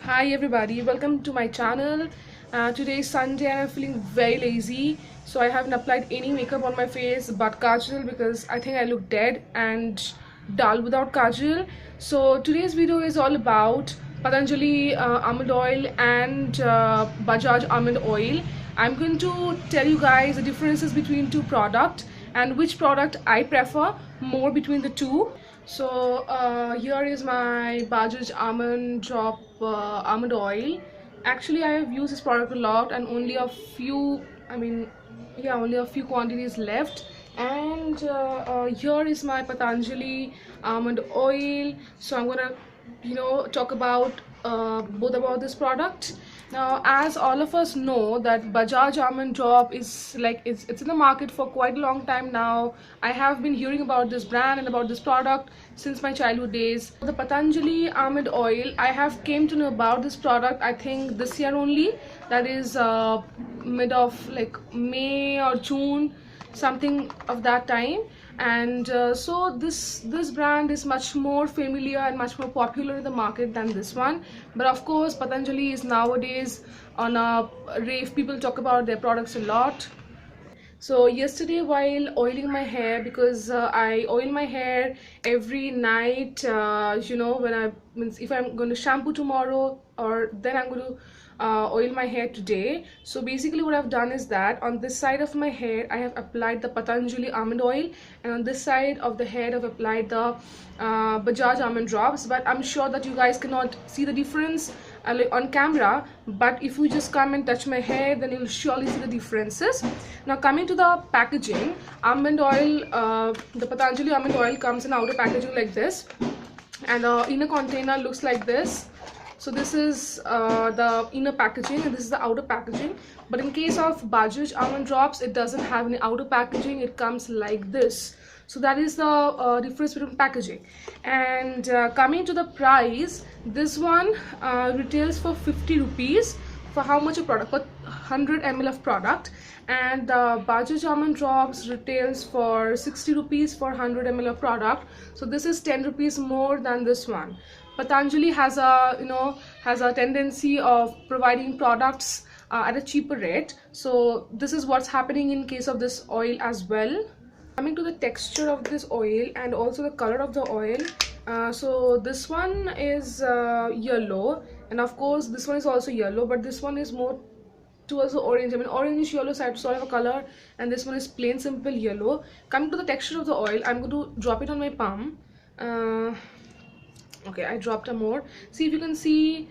Hi everybody, welcome to my channel. Today is Sunday and I'm feeling very lazy, so I haven't applied any makeup on my face but kajal because I think I look dead and dull without kajal. So today's video is all about Patanjali almond oil and Bajaj almond oil. I'm going to tell you guys the differences between two products and which product I prefer more between the two. So here is my Bajaj almond drop almond oil. Actually, I have used this product a lot and only a few, only a few quantities left. And here is my Patanjali almond oil. So I'm gonna, talk about both about this product. Now, as all of us know that Bajaj almond drop is like it's in the market for quite a long time now. I have been hearing about this brand and about this product since my childhood days. The Patanjali almond oil, I have came to know about this product I think this year only. That is mid of like May or June, something of that time. And so this brand is much more familiar and much more popular in the market than this one. But of course Patanjali is nowadays on a rave. People talk about their products a lot. So yesterday while oiling my hair, because I oil my hair every night, when I means if I'm going to shampoo tomorrow or then I'm going to oil my hair today. So basically what I've done is that on this side of my hair I have applied the Patanjali almond oil, and on this side of the head I've applied the Bajaj almond drops. But I'm sure that you guys cannot see the difference on camera, but if you just come and touch my hair then you'll surely see the differences. Now coming to the packaging, almond oil, the Patanjali almond oil comes in outer packaging like this, and the inner container looks like this. So this is the inner packaging and this is the outer packaging. But in case of Bajaj almond drops, it doesn't have any outer packaging, it comes like this. So that is the difference between packaging. And coming to the price, this one retails for 50 rupees. For how much a product? For 100 ml of product. And the Bajaj almond drops retails for 60 rupees for 100 ml of product. So this is 10 rupees more than this one. Patanjali has a tendency of providing products at a cheaper rate. So this is what's happening in case of this oil as well. Coming to the texture of this oil and also the color of the oil, so this one is yellow, and of course this one is also yellow, but this one is more towards the orange. I mean, orange yellow sort of a color, and this one is plain simple yellow. Coming to the texture of the oil, I'm going to drop it on my palm. Okay, I dropped a more. See if you can see,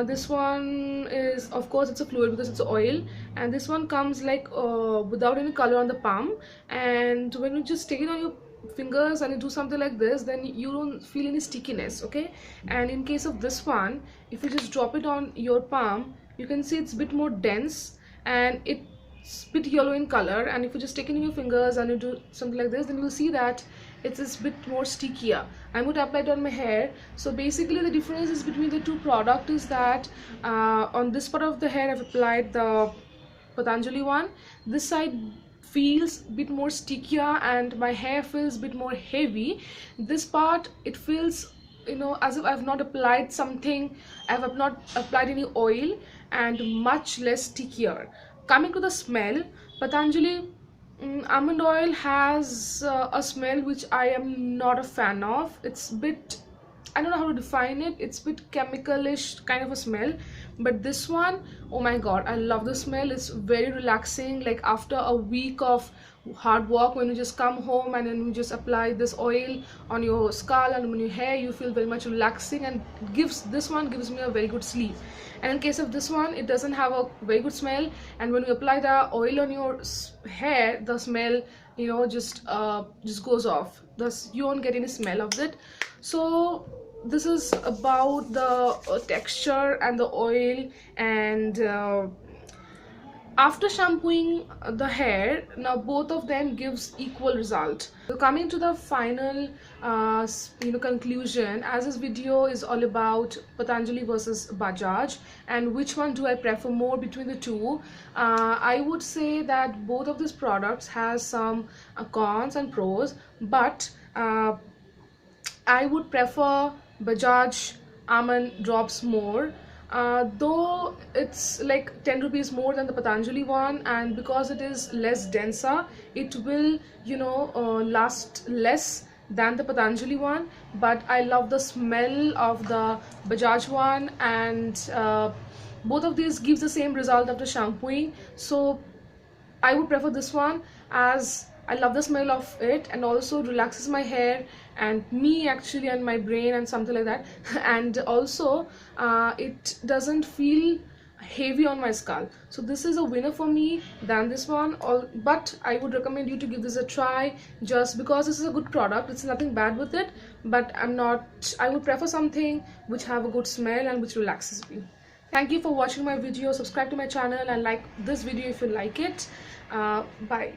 this one is, of course it's a fluid because it's oil, and this one comes like without any color on the palm. And when you just take it on your fingers and you do something like this, then you don't feel any stickiness. Okay, and in case of this one, if you just drop it on your palm, you can see it's a bit more dense and it's a bit yellow in color. And if you just take it in your fingers and you do something like this, then you'll see that it's a bit more stickier. I'm going to apply it on my hair. So basically the difference is between the two products is that on this part of the hair I've applied the Patanjali one. This side feels a bit more stickier and my hair feels a bit more heavy. This part, it feels, as if I've not applied something, I've not applied any oil, and much less stickier. Coming to the smell, Patanjali almond oil has a smell which I am not a fan of. It's a bit, I don't know how to define it, it's a bit chemicalish kind of a smell. But this one, oh my god, I love the smell. It's very relaxing, like after a week of hard work, when you just come home and then you just apply this oil on your skull and on your hair, you feel very much relaxing, and this one gives me a very good sleep. And in case of this one, it doesn't have a very good smell, and when you apply the oil on your hair, the smell just goes off. Thus you won't get any smell of it. So this is about the texture and the oil. And after shampooing the hair, now both of them gives equal result. So coming to the final conclusion, as this video is all about Patanjali versus Bajaj and which one do I prefer more between the two, I would say that both of these products has some cons and pros, but I would prefer Bajaj almond drops more. though it's like 10 rupees more than the Patanjali one, and because it is less denser, it will, last less than the Patanjali one. But I love the smell of the Bajaj one, and both of these gives the same result after shampooing. So I would prefer this one, as I love the smell of it, and also relaxes my hair and me actually, and my brain and something like that. And also it doesn't feel heavy on my scalp. So this is a winner for me than this one. All, but I would recommend you to give this a try, just because this is a good product. It's nothing bad with it, but I would prefer something which have a good smell and which relaxes me. Thank you for watching my video. Subscribe to my channel and like this video if you like it. Bye.